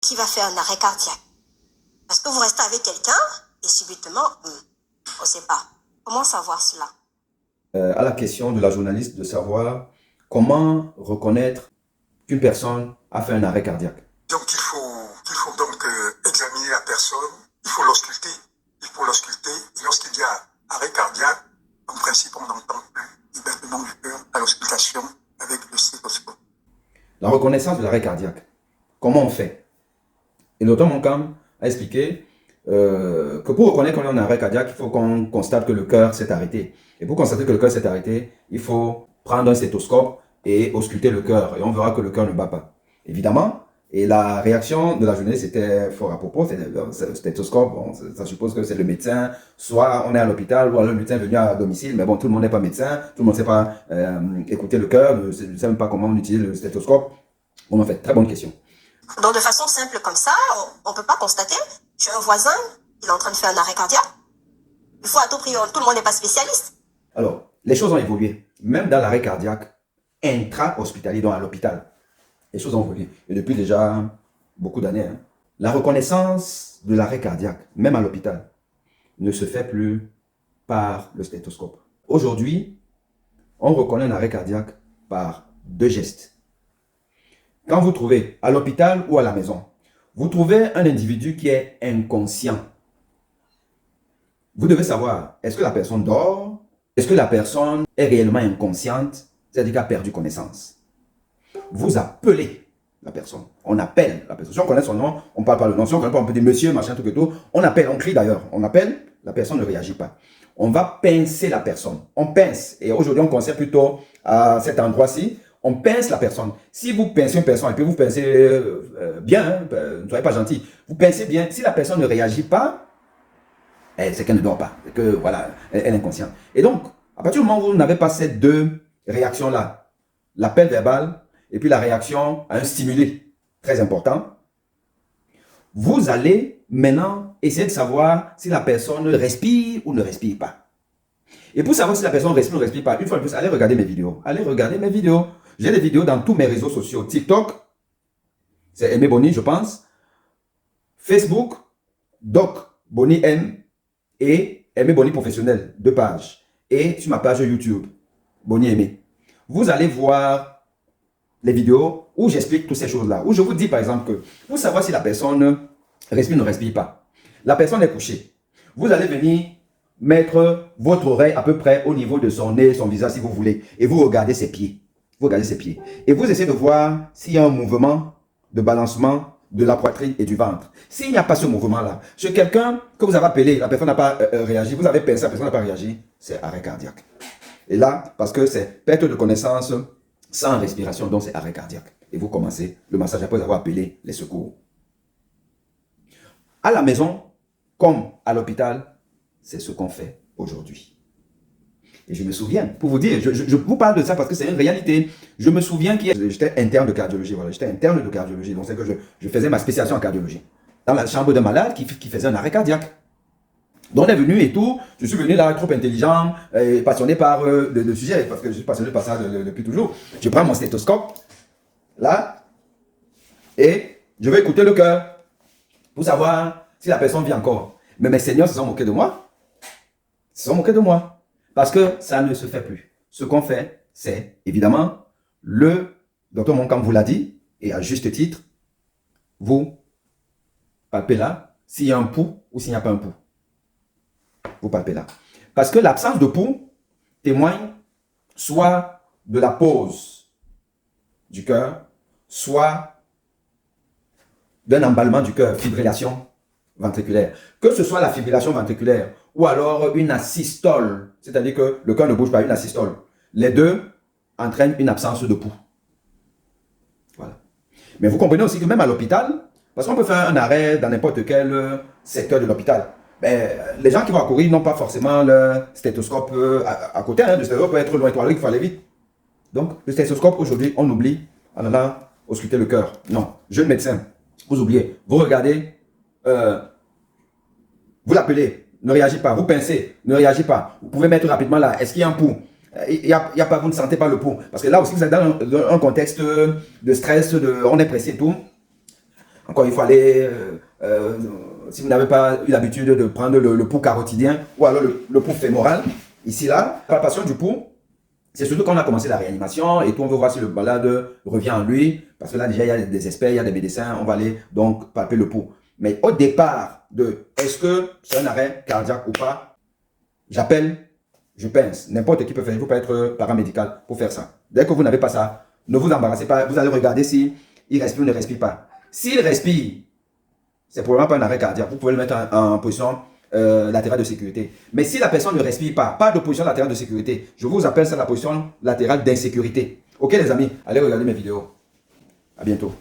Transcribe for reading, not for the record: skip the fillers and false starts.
qui va faire un arrêt cardiaque? Parce que vous restez avec quelqu'un et subitement, on ne sait pas. Comment savoir cela? À la question de la journaliste de savoir comment reconnaître qu'une personne a fait un arrêt cardiaque. Donc il faut donc examiner la personne, il faut l'ausculter. Il faut l'ausculter et lorsqu'il y a arrêt cardiaque, en principe on n'entend plus le battement du cœur à l'auscultation avec le stéthoscope. La reconnaissance de l'arrêt cardiaque. Comment on fait? Et le docteur Monkam a expliqué que pour reconnaître qu'on est en arrêt cardiaque, il faut qu'on constate que le cœur s'est arrêté. Et pour constater que le cœur s'est arrêté, il faut prendre un stéthoscope et ausculter le cœur. Et on verra que le cœur ne bat pas. Évidemment, et la réaction de la journaliste était fort à propos. C'est le stéthoscope, bon, ça suppose que c'est le médecin. Soit on est à l'hôpital, ou alors le médecin est venu à domicile. Mais bon, tout le monde n'est pas médecin. Tout le monde ne sait pas écouter le cœur, ne sait même pas comment on utilise le stéthoscope. Bon, en fait, très bonne question. Donc, de façon simple comme ça, on ne peut pas constater. J'ai un voisin, il est en train de faire un arrêt cardiaque. Il faut à tout prix, tout le monde n'est pas spécialiste. Alors, les choses ont évolué. Même dans l'arrêt cardiaque intra-hospitalier, donc à l'hôpital, les choses ont évolué. Et depuis déjà beaucoup d'années, la reconnaissance de l'arrêt cardiaque, même à l'hôpital, ne se fait plus par le stéthoscope. Aujourd'hui, on reconnaît un arrêt cardiaque par deux gestes. Quand vous trouvez à l'hôpital ou à la maison, vous trouvez un individu qui est inconscient. Vous devez savoir, est-ce que la personne dort? Est-ce que la personne est réellement inconsciente? C'est-à-dire qu'elle a perdu connaissance. Vous appelez la personne. On appelle la personne. Si on connaît son nom, on ne parle pas le nom. Si on ne connaît pas, on peut dire monsieur, machin, tout et tout. On appelle, on crie d'ailleurs. On appelle, la personne ne réagit pas. On va pincer la personne. On pince. Et aujourd'hui, on conseille plutôt à cet endroit-ci, on pince la personne. Si vous pincez une personne, et puis vous pincez bien, ne soyez pas gentil. Vous pincez bien. Si la personne ne réagit pas, c'est qu'elle ne dort pas. C'est que, voilà, elle est inconsciente. Et donc, à partir du moment où vous n'avez pas ces deux réactions-là, l'appel verbal et puis la réaction à un stimulé très important, vous allez maintenant essayer de savoir si la personne respire ou ne respire pas. Et pour savoir si la personne respire ou ne respire pas, une fois de plus, allez regarder mes vidéos. Allez regarder mes vidéos. J'ai des vidéos dans tous mes réseaux sociaux. TikTok, c'est Aimé Boni, je pense. Facebook, Doc Boni M et Aimé Boni Professionnel, 2 pages. Et sur ma page YouTube, Boni Aimé. Vous allez voir les vidéos où j'explique toutes ces choses-là. Où je vous dis par exemple que pour savoir si la personne respire ou ne respire pas, la personne est couchée. Vous allez venir mettre votre oreille à peu près au niveau de son nez, son visage si vous voulez. Et vous regardez ses pieds. Vous regardez ses pieds. Et vous essayez de voir s'il y a un mouvement de balancement de la poitrine et du ventre. S'il n'y a pas ce mouvement-là, chez quelqu'un que vous avez appelé, la personne n'a pas réagi, vous avez pensé, la personne n'a pas réagi, c'est arrêt cardiaque. Et là, parce que c'est perte de connaissance sans respiration, donc c'est arrêt cardiaque. Et vous commencez le massage après avoir appelé les secours. À la maison, comme à l'hôpital, c'est ce qu'on fait aujourd'hui. Et je me souviens, pour vous dire, je vous parle de ça parce que c'est une réalité. Je me souviens que j'étais interne de cardiologie. Voilà, j'étais interne de cardiologie. Donc c'est que je faisais ma spécialisation en cardiologie. Dans la chambre de malade qui faisait un arrêt cardiaque. Donc on est venu et tout. Je suis venu là trop intelligent, et passionné par le sujet, parce que je suis passionné par ça depuis toujours. Je prends mon stéthoscope, là, et je vais écouter le cœur pour savoir si la personne vit encore. Mais mes seigneurs se sont moqués de moi. Ils se sont moqués de moi. Parce que ça ne se fait plus. Ce qu'on fait, c'est évidemment, le docteur Monkam vous l'a dit, et à juste titre, vous palpez là, s'il y a un pouls ou s'il n'y a pas un pouls. Vous palpez là. Parce que l'absence de pouls témoigne soit de la pause du cœur, soit d'un emballement du cœur, fibrillation ventriculaire. Que ce soit la fibrillation ventriculaire ou alors une asystole, c'est-à-dire que le cœur ne bouge pas, une asystole. Les deux entraînent une absence de pouls. Voilà. Mais vous comprenez aussi que même à l'hôpital, parce qu'on peut faire un arrêt dans n'importe quel secteur de l'hôpital, les gens qui vont accourir n'ont pas forcément le stéthoscope à côté. Le stéthoscope peut être loin, il faut aller vite. Donc, le stéthoscope, aujourd'hui, on oublie en allant ausculter le cœur. Non, jeune médecin, vous oubliez. Vous regardez, vous l'appelez, ne réagit pas. Vous pincez, ne réagit pas. Vous pouvez mettre rapidement là. Est-ce qu'il y a un pouls? Il y a pas, vous ne sentez pas le pouls. Parce que là aussi, vous êtes dans un contexte de stress, on est pressé et tout. Encore, il faut aller, si vous n'avez pas eu l'habitude de prendre le pouls carotidien ou alors le pouls fémoral, ici là, la palpation du pouls, c'est surtout quand on a commencé la réanimation et tout, on veut voir si le malade revient en lui, parce que là déjà il y a des experts, il y a des médecins, on va aller donc palper le pouls. Mais au départ de est-ce que c'est un arrêt cardiaque ou pas, j'appelle, je pince. N'importe qui peut faire, il ne faut pas être paramédical pour faire ça. Dès que vous n'avez pas ça, ne vous embarrassez pas, vous allez regarder si il respire ou ne respire pas. S'il respire, c'est probablement pas un arrêt cardiaque. Vous pouvez le mettre en position latérale de sécurité. Mais si la personne ne respire pas de position latérale de sécurité, je vous appelle ça la position latérale d'insécurité. Ok les amis, allez regarder mes vidéos. À bientôt.